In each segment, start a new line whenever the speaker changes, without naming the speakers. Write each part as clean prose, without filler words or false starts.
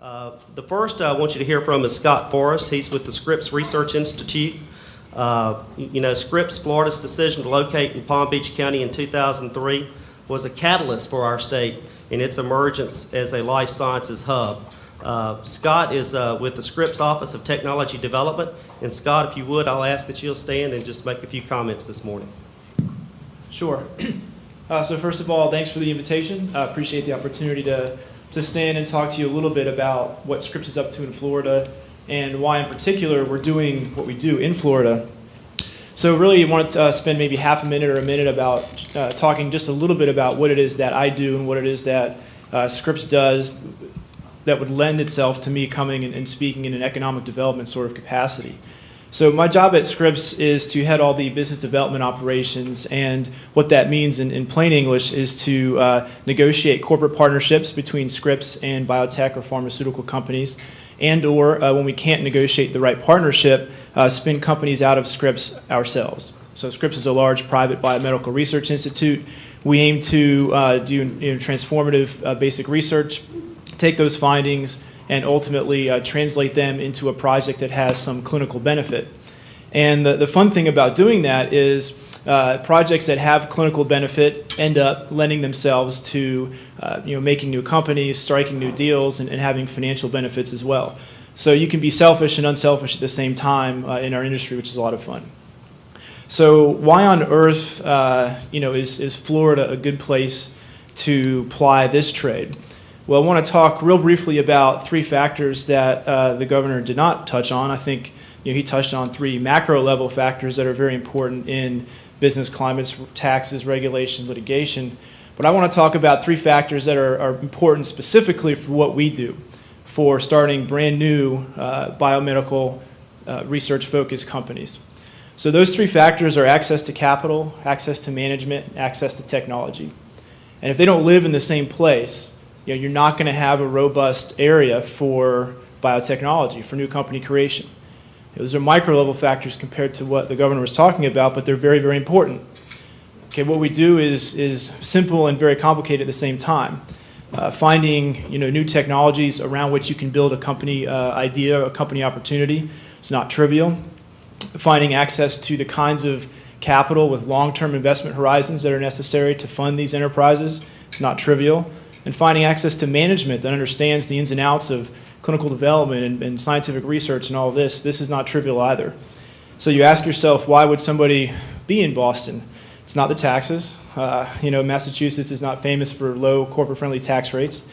The first I want you to hear from is Scott Forrest. He's with the Scripps Research Institute. Scripps, Florida's decision to locate in Palm Beach County in 2003 was a catalyst for our state in its emergence as a life sciences hub. Scott is with the Scripps Office of Technology Development. And Scott, if you would, I'll ask that you'll stand and just make a few comments this morning.
Sure. So first of all, thanks for the invitation. I appreciate the opportunity to stand and talk to you a little bit about what Scripps is up to in Florida and why in particular we're doing what we do in Florida. So really I wanted to spend maybe half a minute or a minute about talking just a little bit about what it is that I do and what it is that Scripps does that would lend itself to me coming and speaking in an economic development sort of capacity. So my job at Scripps is to head all the business development operations, and what that means in plain English is to negotiate corporate partnerships between Scripps and biotech or pharmaceutical companies, and or when we can't negotiate the right partnership, spin companies out of Scripps ourselves. So Scripps is a large private biomedical research institute. We aim to do transformative basic research, take those findings, and ultimately translate them into a project that has some clinical benefit. And the fun thing about doing that is projects that have clinical benefit end up lending themselves to making new companies, striking new deals, and having financial benefits as well. So you can be selfish and unselfish at the same time in our industry, which is a lot of fun. So why on earth is Florida a good place to ply this trade? Well, I want to talk real briefly about three factors that the governor did not touch on. I think he touched on three macro level factors that are very important in business climates: taxes, regulation, litigation. But I want to talk about three factors that are important specifically for what we do, for starting brand new biomedical research focused companies. So those three factors are access to capital, access to management, and access to technology. And if they don't live in the same place, you're not going to have a robust area for biotechnology, for new company creation. Those are micro-level factors compared to what the governor was talking about, but they're very, very important. Okay, what we do is simple and very complicated at the same time. Finding new technologies around which you can build a company idea, a company opportunity, it's not trivial. Finding access to the kinds of capital with long-term investment horizons that are necessary to fund these enterprises, it's not trivial. And finding access to management that understands the ins and outs of clinical development and scientific research and all of this is not trivial either. So you ask yourself, why would somebody be in Boston? It's not the taxes. Massachusetts is not famous for low corporate-friendly tax rates.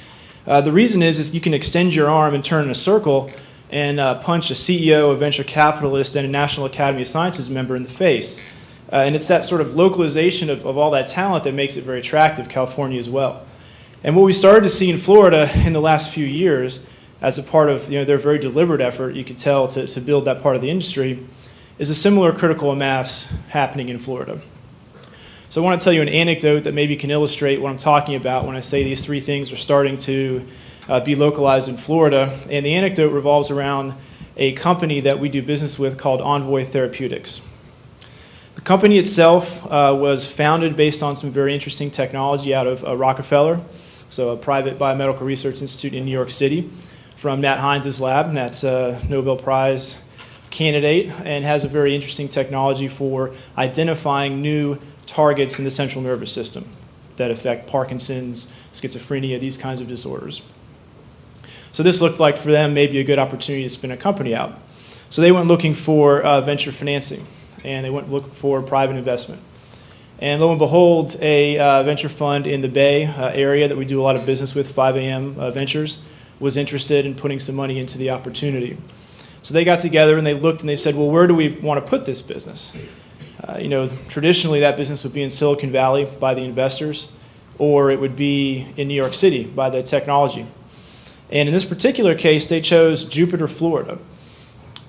The reason is you can extend your arm and turn in a circle and punch a CEO, a venture capitalist, and a National Academy of Sciences member in the face. And it's that sort of localization of all that talent that makes it very attractive, California as well. And what we started to see in Florida in the last few years, as a part of their very deliberate effort, you could tell, to build that part of the industry, is a similar critical mass happening in Florida. So I want to tell you an anecdote that maybe can illustrate what I'm talking about when I say these three things are starting to be localized in Florida. And the anecdote revolves around a company that we do business with called Envoy Therapeutics. The company itself was founded based on some very interesting technology out of Rockefeller, so a private biomedical research institute in New York City, from Nat Heinz's lab. Nat's a Nobel Prize candidate and has a very interesting technology for identifying new targets in the central nervous system that affect Parkinson's, schizophrenia, these kinds of disorders. So this looked like for them maybe a good opportunity to spin a company out. So they went looking for venture financing, and they went looking for private investment. And lo and behold, a venture fund in the Bay area that we do a lot of business with, 5AM Ventures, was interested in putting some money into the opportunity. So they got together and they looked and they said, well, where do we want to put this business? Traditionally that business would be in Silicon Valley by the investors, or it would be in New York City by the technology. And in this particular case, they chose Jupiter, Florida,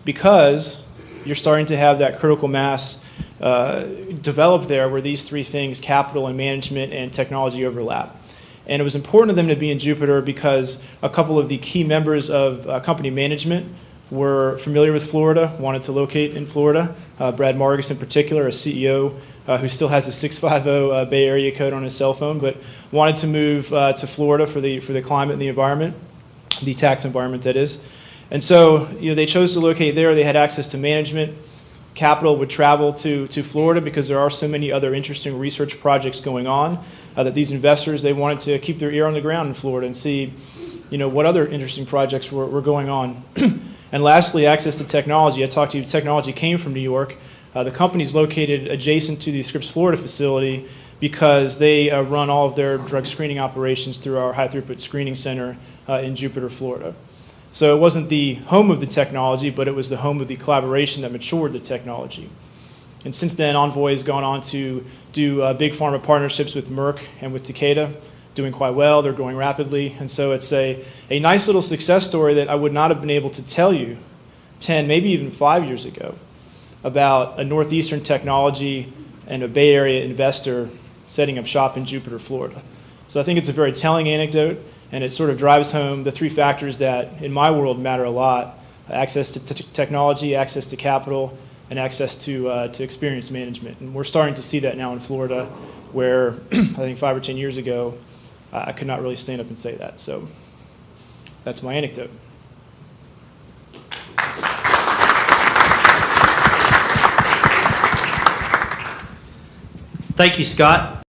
because you're starting to have that critical mass develop there where these three things, capital and management and technology, overlap. And it was important to them to be in Jupiter because a couple of the key members of company management were familiar with Florida, wanted to locate in Florida. Brad Margus in particular, a CEO who still has a 650 Bay Area code on his cell phone, but wanted to move to Florida for the climate and the environment. the tax environment that is. And so, they chose to locate there. They had access to management. Capital would travel to Florida because there are so many other interesting research projects going on that these investors, they wanted to keep their ear on the ground in Florida and see, what other interesting projects were going on. And lastly, access to technology. I talked to you, technology came from New York. The company's located adjacent to the Scripps, Florida facility because they run all of their drug screening operations through our high-throughput screening center in Jupiter, Florida. So it wasn't the home of the technology, but it was the home of the collaboration that matured the technology. And since then, Envoy has gone on to do big pharma partnerships with Merck and with Takeda, doing quite well. They're growing rapidly. And so it's a nice little success story that I would not have been able to tell you 10, maybe even 5 years ago about a Northeastern technology and a Bay Area investor setting up shop in Jupiter, Florida. So I think it's a very telling anecdote, and it sort of drives home the three factors that, in my world, matter a lot: access to technology, access to capital, and access to experience management. And we're starting to see that now in Florida, where I think 5 or 10 years ago, I could not really stand up and say that. So that's my anecdote.
Thank you, Scott.